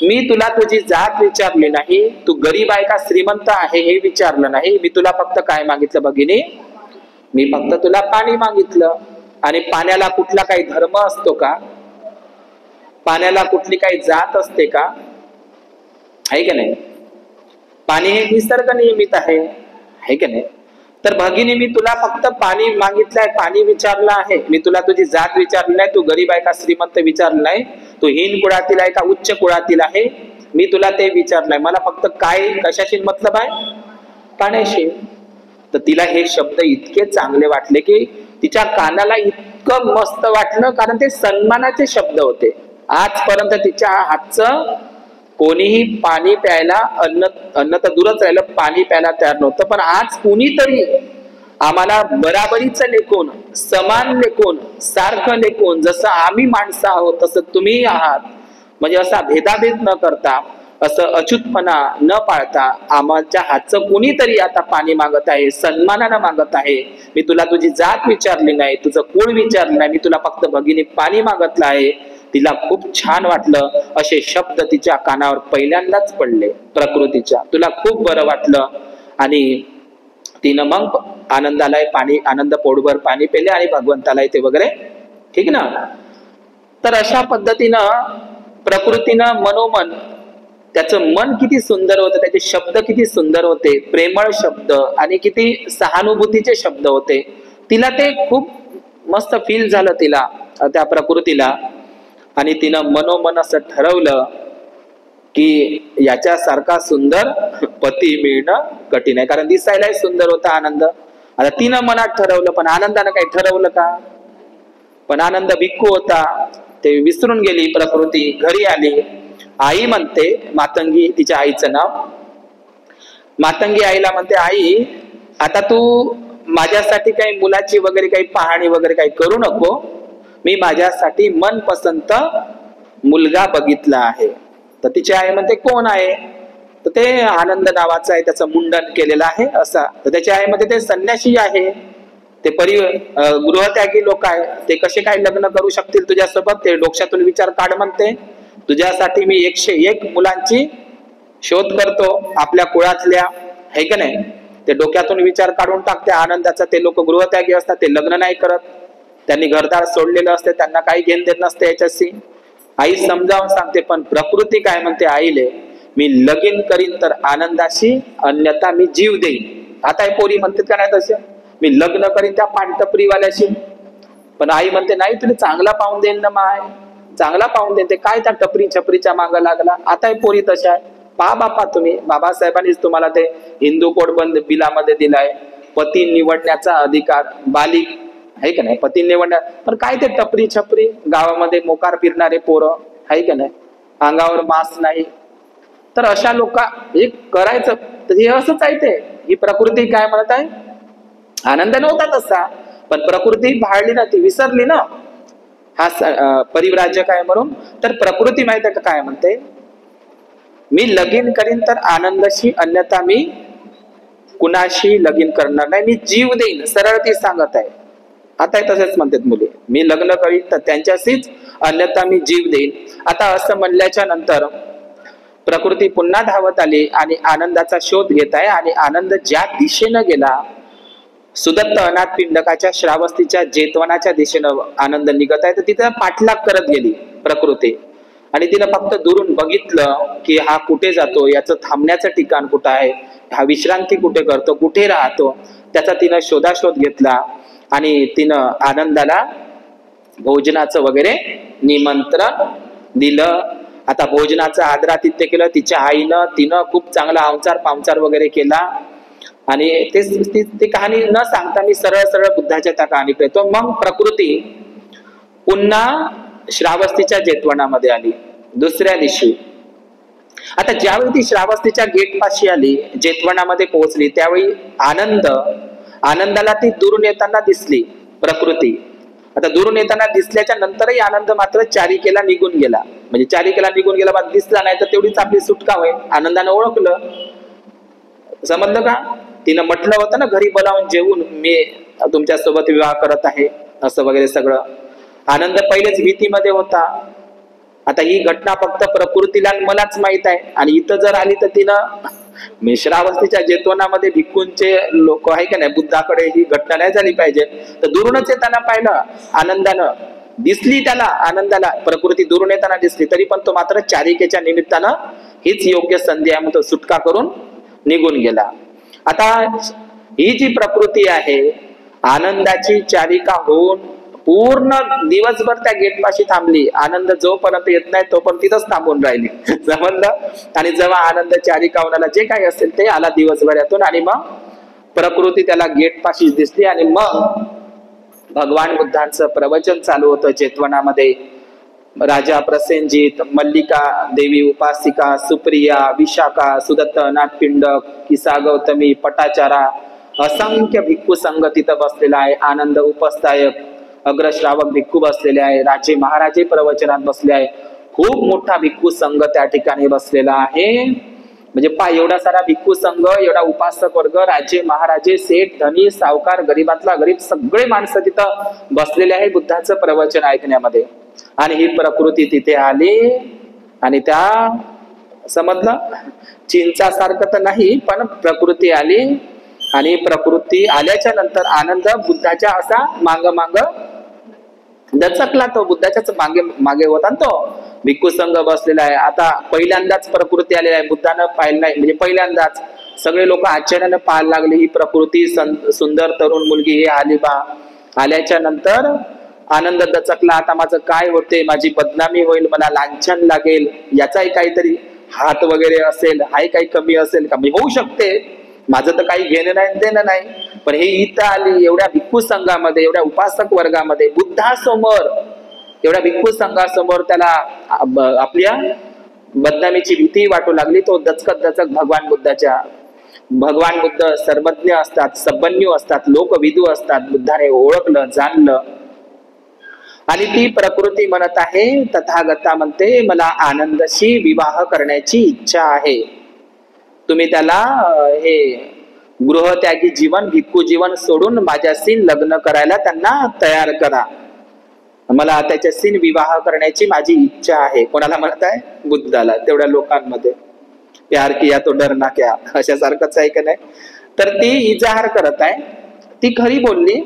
मी तुला तुझी जात विचारली नाही, तू गरीब आहे का श्रीमंत आहे हे विचारलं नाही, मी तुला फक्त काय मागितलं भगिनी, मी फक्त तुला पाणी मागितलं. आणि पाण्याला कुठला काही धर्म असतो का, पाण्याला कुठली काही जात असते का, आहे की नाही? पाणी हे निसर्ग नियमित आहे की नाही? तर भगिनी मी तुला फक्त पाणी मागितलंय, पाणी विचारलं आहे, मी तुला तुझी जात विचारली नाही, तू गरीब आहे का श्रीमंत विचारलं नाही, तू हीन कुळातील आहे का उच्च कुळातील आहे, मी तुला ते विचारलंय. मला फक्त काय कशाशी मतलब आहे, पाण्याशी. तर तिला हे शब्द इतके चांगले वाटले की तिच्या कानाला इतकं मस्त वाटलं, कारण ते सन्मानाचे शब्द होते. आजपर्यंत तिच्या हातचं कोणीही पाणी प्यायला, अन्न तर दूरच राहिलं, पाणी प्यायला तयार नव्हतं. पण आज कुणीतरी आम्हाला बराबरीचं लेखून, समान लेखून, सारखं लेखून, जसं आम्ही माणसं आहोत तसं तुम्ही आहात, म्हणजे असा भेदाभेद न करता, असं अच्युतपणा न पाळता आमच्या हातचं कुणीतरी आता पाणी मागत आहे, सन्मानानं मागत आहे. मी तुला तुझी जात विचारली नाही, तुझं कुळ विचारलं नाही, मी तुला फक्त भगिनी पाणी मागितलं आहे. तिला खूप छान वाटलं. असे शब्द तिच्या कानावर पहिल्यांदाच पडले प्रकृतीच्या. तुला खूप बरं वाटलं आणि तिनं मग आनंदाला पाणी, आनंद पोटभर पाणी पेले आणि भगवंताला ते वगैरे, ठीक ना. तर अशा पद्धतीनं प्रकृतीनं मनोमन, त्याचं मन किती सुंदर होतं, त्याचे शब्द किती सुंदर होते, प्रेमळ शब्द आणि किती सहानुभूतीचे शब्द होते. तिला ते खूप मस्त फील झालं तिला, त्या प्रकृतीला. आणि तिनं मनोमन असं ठरवलं की याच्यासारखा सुंदर पती मिळणं कठीण आहे, कारण दिसायलाही सुंदर होता आनंद. आता तिनं मनात ठरवलं, पण आनंदानं काही ठरवलं का? पण आनंद भिक्खू होता, ते विसरून गेली प्रकृती. घरी आली, आई म्हणते, मातंगी तिच्या आईचं नाव, मातंगी आईला म्हणते, आई आता तू माझ्यासाठी काही मुलाची वगैरे काही पाहणी वगैरे काही करू नको, मी माझ्यासाठी मनपसंत मुलगा बघितला आहे. तर तिची आई म्हणते, कोण आहे? तर ते आनंद नावाचा आहे, त्याचं मुंडन केलेलं आहे असा. तर त्याची आई म्हणते, ते संन्यासी आहे, ते गृहत्यागी लोक आहे, ते कसे काय लग्न करू शकतील तुझ्यासोबत, ते डोक्यातून विचार काढ म्हणते. तुझ्यासाठी मी 101 मुलांची शोध करतो आपल्या कुळातल्या, है का नाही? ते डोक्यातून विचार काढून टाकते आनंदाचा. ते लोक गृहत्यागी असतात, ते लग्न नाही करत, त्यांनी घरदार सोडलेलं असते, त्यांना काही घेण देत नसते याच्याशी. आई समजावून सांगते, पण प्रकृती काय म्हणते आईले, मी लगीन करीन तर आनंदाशी, अन्यथा मी जीव देईन. आता पोरी म्हणते का नाही तसे, मी लग्न करीन त्या पांढरपरीवाल्याशी. पण आई म्हणते, नाही तुला चांगला पाहून देईन ना माय, चांगला पाहून देते, काय त्या टपरी छपरीच्या मागं लागला. आता पोरी तशा आहे. पहा बापा, तुम्ही बाबासाहेबांनीच तुम्हाला ते हिंदू कोड बंद बिलामध्ये दिलाय, पती निवडण्याचा अधिकार बालिक, आहे का नाही? पती निवडण्या, पण काय ते टपरी छपरी गावामध्ये मोकार फिरणारे पोरं, आहे का नाही? अंगावर मास्क नाही. तर अशा लोका हे करायचं, तर हे असंच आहे. ते ही प्रकृती काय म्हणत आहे, आनंद नव्हता तसा, पण प्रकृती भाळली ना, ती विसरली ना हा परिव्राजक आहे म्हणून. तर प्रकृती माहिती आहे का काय म्हणते, मी लगीन करीन तर आनंदाशी, अन्यथा मी कुणाशी लगीन करणार नाही, मी जीव देईन. सरळ ती सांगत आहे. आता तसेच म्हणतात मुली, मी लग्न करीन तर त्यांच्याशीच, अन्यथा मी जीव देईन. आता असं म्हणल्याच्या नंतर प्रकृती पुन्हा धावत आली आणि आनंदाचा शोध घेत आहे. आणि आनंद ज्या दिशेनं गेला, सुदत्त अनाथ पिंडकाच्या श्रावस्तीच्या जेतवनाच्या दिशेनं आनंद निघत आहे. तर तिथं पाठलाग करत गेली प्रकृती. आणि तिनं फक्त दुरून बघितलं की हा कुठे जातो, याचं थांबण्याचं ठिकाण कुठं आहे, हा विश्रांती कुठे करतो, कुठे राहतो. त्याचा तिनं शोधाशोध घेतला आणि तिनं आनंदाला भोजनाचं वगैरे निमंत्रण दिलं. आता भोजनाचं आदरातिथ्य केलं. तिच्या आईनं तिनं खूप चांगला आमचार पामचार वगैरे केला. आणि ती कहाणी न सांगता मी सरळ सरळ बुद्धाच्या त्या कहाणीकडे येतो. मग प्रकृती पुन्हा श्रावस्तीच्या जेतवनामध्ये आली दुसऱ्या दिवशी. आता ज्यावेळी ती श्रावस्तीच्या गेट पाशी आली, जेतवनामध्ये पोहोचली, त्यावेळी आनंदाला ती दुरून येताना दिसली प्रकृती. आता दुरून येताना दिसल्याच्या नंतरही आनंद मात्र चारिकेला निघून गेला. म्हणजे चारिकेला निघून गेला, बाद दिसला नाही तर तेवढीच आपली सुटका होईल. आनंदानं ओळखलं, समजलं का? तिनं म्हटलं होतं ना घरी बोलावून जेवून मी तुमच्या सोबत विवाह करत आहे असं वगैरे सगळं. आनंद पहिलेच भीतीमध्ये होता. आता ही घटना फक्त प्रकृतीला मलाच माहित आहे. आणि इथं जर आली तर तिनं श्रावस्तीच्या जेतवनामध्ये भिक्खूंचे लोक आहे का नाही, बुद्धाकडे ही घटना नाही झाली पाहिजे. तर दुरूनच येताना पाहिलं आनंदानं, दिसली त्याला आनंदाला प्रकृती दुरून येताना दिसली, तरी पण तो मात्र चारिकेच्या निमित्तानं हीच योग्य संधी आहे म्हणून सुटका करून निघून गेला. आता ही जी प्रकृती आहे आनंदाची चारिका होऊन पूर्ण दिवसभर त्या गेट पाशी थांबली. आनंद जोपर्यंत येत नाही तोपर्यंत तिथंच थांबून राहिली, समजलं? आणि जेव्हा आनंद चारिका होण्याला जे काही असेल ते आला दिवसभरातून, आणि मग प्रकृती त्याला गेट पाशी दिसली. आणि मग भगवान बुद्धांचं प्रवचन चालू होतं जेतवनामध्ये. राजा प्रसेनजित, मल्लिका देवी उपासिका, सुप्रिया, विशाखा, सुदत्त, नागपिंड, किसा गौतमी, पटाचारा, असंख्य भिक्खू संघ तिथं बसलेला आहे. आनंद उपस्थायक, अग्रश्रावक भिक्खू बसलेले आहे. राजे महाराजे प्रवचनात बसले आहे. खूप मोठा भिक्खू संघ त्या ठिकाणी बसलेला आहे. म्हणजे एवढा सारा भिक्खू संघ, एवढा उपासक वर्ग, राजे महाराजे, सेठ, धनी, सावकार, गरीबातला गरीब सगळे माणसं तिथं बसलेले आहे बुद्धाचं प्रवचन ऐकण्यामध्ये. आणि ही प्रकृती तिथे आली आणि त्या समजलं चिंचासारखं तर नाही पण प्रकृती आली. आणि प्रकृती आल्याच्या नंतर आनंद बुद्धाच्या असा माग दचकला. तो बुद्धाच्याच मागे होता तो भिक्खू संघ बसलेला आहे. आता पहिल्यांदाच प्रकृती आलेला आहे, बुद्धानं पाहिलं नाही, म्हणजे पहिल्यांदाच सगळे लोक आश्चर्यानं पाहायला लागले. ही प्रकृती सुंदर तरुण मुलगी ही आली बा. आल्याच्या नंतर आनंद दचकला, आता माझं काय होते, माझी बदनामी होईल, मला लांछन लागेल, याचाही काहीतरी हात वगैरे असेल, हाय काही कमी असेल का, होऊ शकते, माझं तर काही घेणं नाही देणं नाही. पण हे इथं आली एवढ्या भिक्खू संघामध्ये, एवढ्या उपासक वर्गामध्ये, बुद्धासमोर, एवढ्या भिक्खू संघासमोर त्याला आपल्या बदनामीची भीती वाटू लागली. तो दचकत भगवान बुद्ध सर्वज्ञ असतात, सबन्यू असतात, लोकविदू असतात. बुद्धाने ओळखलं, जाणलं. आणि ती प्रकृती म्हणत आहे, तथागता म्हणते मला आनंदाशी विवाह करण्याची इच्छा आहे. तुम्ही त्याला हे गृहत्यागी जीवन, भिक्खू जीवन सोडून माझ्याशी लग्न करायला त्यांना तयार करा. मला त्याच्याशी विवाह करण्याची माझी इच्छा आहे. कोणाला म्हणत आहे? बुद्धाला. तेवढ्या लोकांमध्ये प्यार किया तो डरना क्या अशा सारखंच आहे का नाही. तर ती इजाहार करत आहे, ती खरी बोलली.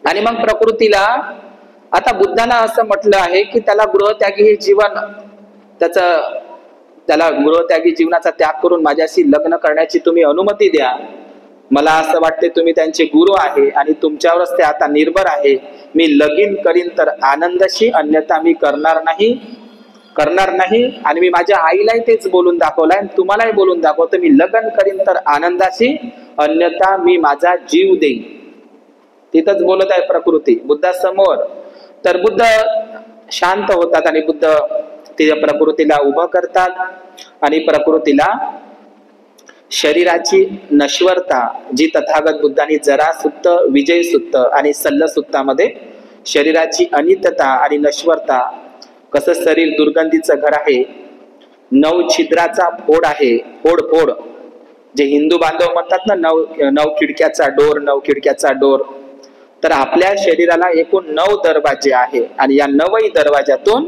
आणि मग प्रकृतीला आता बुद्धाला असं म्हटलं आहे की त्याला गृहत्यागी हे जीवन, त्याला गृहत्यागी जीवनाचा त्याग करून माझ्याशी लग्न करण्याची तुम्ही अनुमती द्या. मला असं वाटते तुम्ही त्यांचे गुरु आहे आणि तुमच्यावरच ते आता निर्भर आहे. मी लगीन करीन तर आनंदाशी, अन्यथा मी करणार नाही. आणि मी माझ्या आईलाही तेच बोलून दाखवलंय, तुम्हालाही बोलून दाखवतो, मी लग्न करीन तर आनंदाशी, अन्यथा मी माझा जीव देईन. तिथंच बोलत आहे प्रकृती बुद्धासमोर. तर बुद्ध शांत होतात आणि बुद्ध तिच्या प्रकृतीला उभं करतात आणि प्रकृतीला शरीराची नश्वरता जी तथागत बुद्धांनी जरा सुत्त, विजय सुत्त आणि सल्ल सुत्तामध्ये शरीराची अनित्यता आणि नश्वरता, कसं शरीर दुर्गंधीचं घर आहे, 9 छिद्राचा फोड आहे, फोड जे हिंदू बांधव म्हणतात ना, 9 खिडक्याचा डोर. तर आपल्या शरीराला एकूण 9 दरवाजे आहे आणि या 9 दरवाज्यातून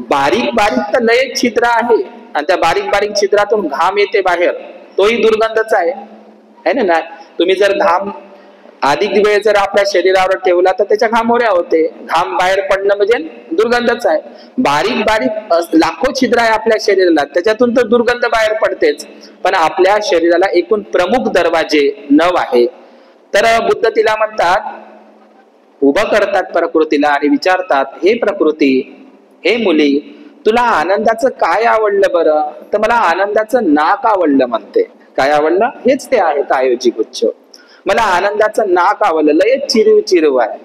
बारीक तर लय छिद्र आहे आणि त्या बारीक छिद्रातून घाम येते बाहेर, तोही दुर्गंधच आहे ना. तुम्ही जर घाम अधिक वेळ जर आपल्या शरीरावर ठेवला तर त्याच्या घामोऱ्या होते. घाम बाहेर पडणं म्हणजे दुर्गंधच आहे. बारीक लाखो छिद्र आहे आपल्या शरीराला, त्याच्यातून तर दुर्गंध बाहेर पडतेच. पण आपल्या शरीराला एकूण प्रमुख दरवाजे 9 आहे तर बुद्ध तिला म्हणतात, उभं करतात प्रकृतीला आणि विचारतात, हे प्रकृती, हे मुली, तुला आनंदाचं काय आवडलं बरं? तर मला आनंदाचं नाक आवडलं म्हणते. काय आवडलं? हेच ते आहे कायोजी गुच्छ. मला आनंदाचं नाक आवडलं, लय चिरव चिरव आहे.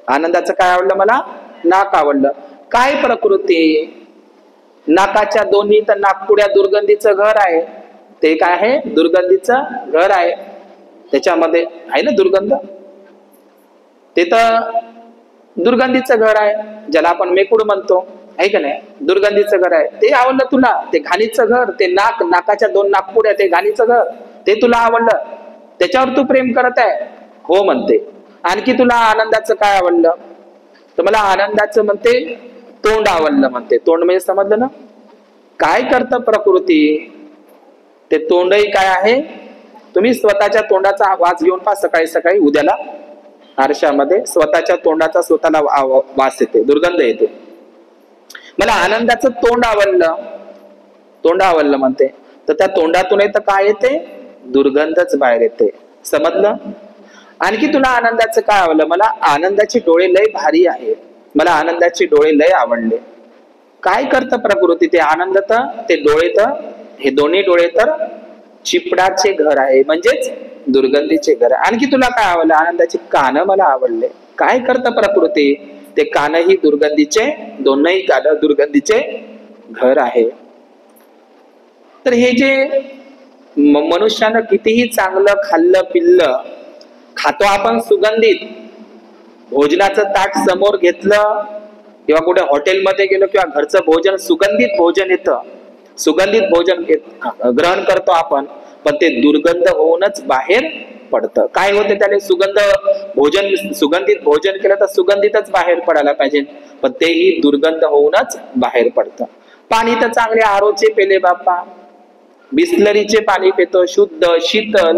आनंदाचं काय आवडलं? मला नाक आवडलं. काय प्रकृती? नाकाच्या दोन्ही तर नाकपुड्या दुर्गंधीचं घर आहे. ते काय आहे? दुर्गंधीचं घर आहे. त्याच्यामध्ये आहे ना दुर्गंध, ते तर दुर्गंधीचं घर आहे, ज्याला आपण मेकुड म्हणतो, आहे का नाही? दुर्गंधीचं घर आहे. ते आवडलं तुला? ते घाणीचं घर, ते नाकाच्या दोन नाकपुड्या, ते घाणीचं घर, ते तुला आवडलं? त्याच्यावर तू प्रेम करत आहे? हो म्हणते. आणखी तुला आनंदाचं काय आवडलं? तर मला आनंदाचं म्हणते तोंड आवडलं म्हणते. तोंड म्हणजे समजलं ना? काय करतं प्रकृती? ते तोंडही काय आहे? तुम्ही स्वतःच्या तोंडाचा वास घेऊन पहा सकाळी सकाळी, उद्याला आरशामध्ये स्वतःच्या तोंडाचा स्वतःला वास येते, दुर्गंध येते. मला आनंदाचं तोंड आवडलं, तोंड आवडलं म्हणते. तर त्या तोंडातून तर काय येते? दुर्गंधच बाहेर येते. समजलं? आणखी तुला आनंदाचं काय आवडलं? मला आनंदाचे डोळे लय भारी आहे, मला आनंदाचे डोळे लय आवडले. काय करतं प्रकृती? ते आनंद तर, ते डोळे तर, हे दोन्ही डोळे तर चिपडाचे घर आहे, म्हणजेच दुर्गंधीचे घर. आणखी तुला काय आवडलं? आनंदाचे कान मला आवडले. काय करतं प्रकृती? ते कानही दुर्गंधीचे, दोनही कान दुर्गंधीचे घर आहे. तर हे जे मनुष्यानं कितीही चांगलं खाल्लं पिल्लं, खातो आपण सुगंधित, भोजनाचं ताट समोर घेतलं किंवा कुठे हॉटेलमध्ये गेलो किंवा घरचं भोजन, सुगंधित भोजन येतं, सुगंधित भोजन ग्रहण करतो आपण, पण ते दुर्गंध होऊनच बाहेर पडतं. काय होते त्याला? सुगंध भोजन, सुगंधित भोजन केलं तर सुगंधितच बाहेर पडायला पाहिजे, पण तेही दुर्गंध होऊनच बाहेर पडतं. पाणी तर चांगले आरोचे पेले बापा, बिस्लरीचे पाणी पितो, शुद्ध शीतल.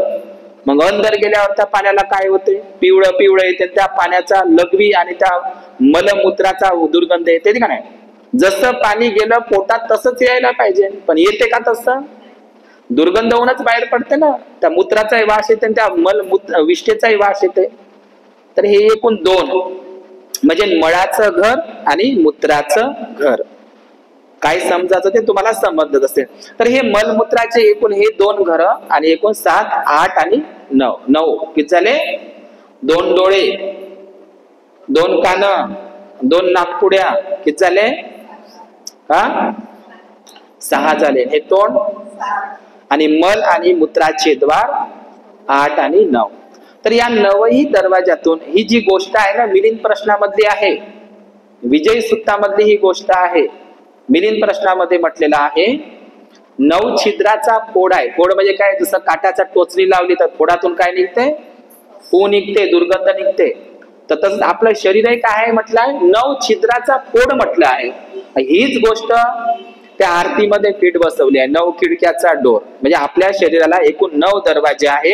मग अंदर गेल्यावर त्या पाण्याला काय होते? पिवळं पिवळं येते. त्या पाण्याचा लघवी आणि त्या मलमूत्राचा दुर्गंध येते का नाही? जसं पाणी गेलं पोटात तसंच यायला पाहिजे, पण येते का तसं? दुर्गंध होऊनच बाहेर पडते ना. त्या मूत्राचाही वास येते, त्या विष्ठेचाही वास येते. तर हे एकूण दोन, म्हणजे मळाचं घर आणि मूत्राचं घर. काय समजायचं ते तुम्हाला समजत असेल. तर हे मलमूत्राचे एकूण हे दोन घर आणि एकूण 7, 8 आणि 9. 9 किती झाले? 2 डोळे, 2 कान, 2 नाकपुड्या, किती झाले? 6 झाले. हे तोंड आणि मल आणि मूत्राचे द्वार 8 आणि 9. तर या 9ही दरवाजातून ही जी गोष्ट आहे ना, मिलिंद प्रश्नामधली आहे, विजय सूक्तामधली ही गोष्ट आहे. मिलिंद प्रश्नामध्ये म्हटलेलं आहे 9 छिद्राचा फोड आहे. फोड म्हणजे काय? जसं काटाचा टोचणी लावली तर फोडातून काय निघते? पू निघते, दुर्गंध निघते. तर तसंच आपलं शरीर काय आहे म्हटलंय? 9 छिद्राचा फोड म्हटलं आहे. हीच गोष्ट त्या आरतीमध्ये फिट बसवली आहे. 9 खिडक्याचा डोर, म्हणजे आपल्या शरीराला एकूण 9 दरवाजे आहे.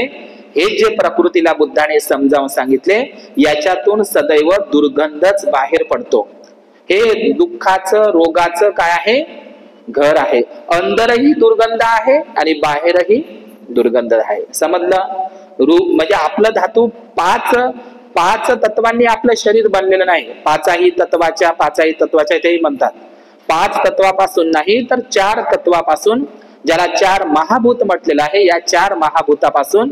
हे जे प्रकृतीला बुद्धाने समजावून सांगितले, याच्यातून सदैव दुर्गंधच बाहेर पडतो. हे दुःखाचं, रोगाचं काय आहे? घर आहे. अंदरही दुर्गंध आहे आणि बाहेरही दुर्गंध आहे. समजलं? रूप म्हणजे आपलं धातू 5 तत्वांनी आपलं शरीर बनलेलं नाही. 5ही तत्वाच्या तेही म्हणतात. 5 तत्वापासून नाही तर 4 तत्वापासून, ज्याला 4 महाभूत म्हटलेलं आहे, या 4 महाभूतापासून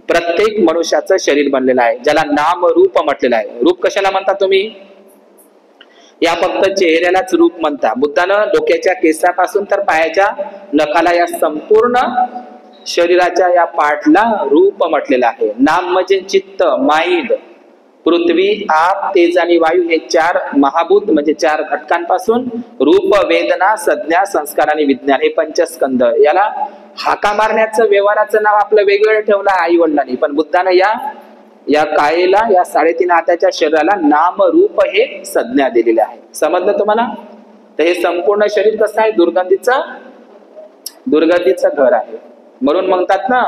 प्रत्येक मनुष्याचं शरीर बनलेलं आहे, ज्याला नाम रूप म्हटलेलं आहे. रूप कशाला म्हणता तुम्ही? या फक्त चेहऱ्यालाच रूप म्हणता. बुद्धानं डोक्याच्या केसापासून तर पायाच्या नखाला या संपूर्ण शरीराच्या या पाठला रूप म्हटलेलं आहे. नाम म्हणजे चित्त, माइंड. पृथ्वी, आप, तेज आणि वायू हे 4 महाभूत म्हणजे 4 घटकांपासून रूप, वेदना, संज्ञा, संस्कार आणि विज्ञान हे पंचस्कंद. याला हाका मारण्याचं व्यवहाराचं नाव आपलं वेगवेगळं ठेवलं आई वडिलांनी, पण बुद्धानं या कायेला, या 3.5 हाताच्या शरीराला नाम रूप हे संज्ञा दिलेले आहे. समजलं तुम्हाला? तर हे संपूर्ण शरीर कसं आहे? दुर्गंधीचं घर आहे. म्हणून म्हणतात ना,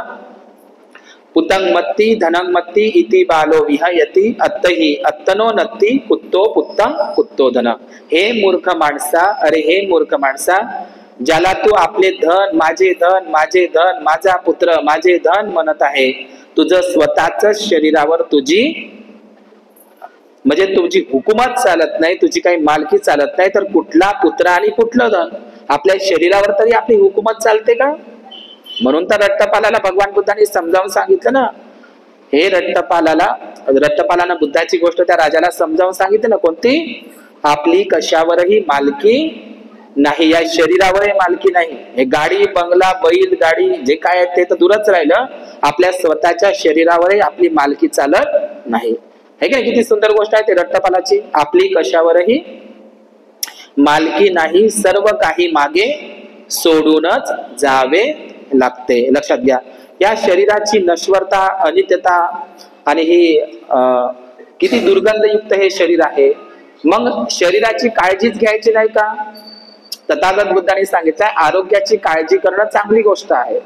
पुतंगमत्ती धनंगमत्ती इति बालो विहयती अत्तही अत्तनो नत्ती कुत्तो पुत्तंग कुत्तो धन. हे मूर्ख माणसा, अरे हे मूर्ख माणसा, ज्याला तू आपले धन, माझे धन, माझे धन, माझा पुत्र, माझे धन म्हणत आहे, तुझं स्वतःच शरीरावर तुझी म्हणजे तुझी हुकूमत चालत नाही, तुझी काही मालकी चालत नाही, तर कुठला पुत्र आणि कुठलं धन? आपल्या शरीरावर तरी आपली हुकूमत चालते का? म्हणून तर रट्टपालाला भगवान बुद्धांनी समजावून सांगितलं ना, हे रट्टपालानं बुद्धाची गोष्ट त्या राजाला समजावून सांगितली ना, कोणती? आपली कशावरही मालकी नाही, या शरीरावरही मालकी नाही. हे गाडी बंगला बैल गाडी जे काय आहे ते तर दूरच राहिलं, आपल्या स्वतःच्या शरीरावरही आपली मालकी चालत नाही. हे काय किती सुंदर गोष्ट आहे ते रट्टपालाची. आपली कशावरही मालकी नाही, सर्व काही मागे सोडूनच जावे लागते. लक्षात घ्या, या शरीराची नश्वरता, अनित्यता आणि ही किती दुर्गंधयुक्त हे शरीर आहे. मग शरीराची काळजीच घ्यायची नाही का? तथागत बुद्धांनी सांगितलंय, आरोग्याची काळजी करणं चांगली गोष्ट आहे.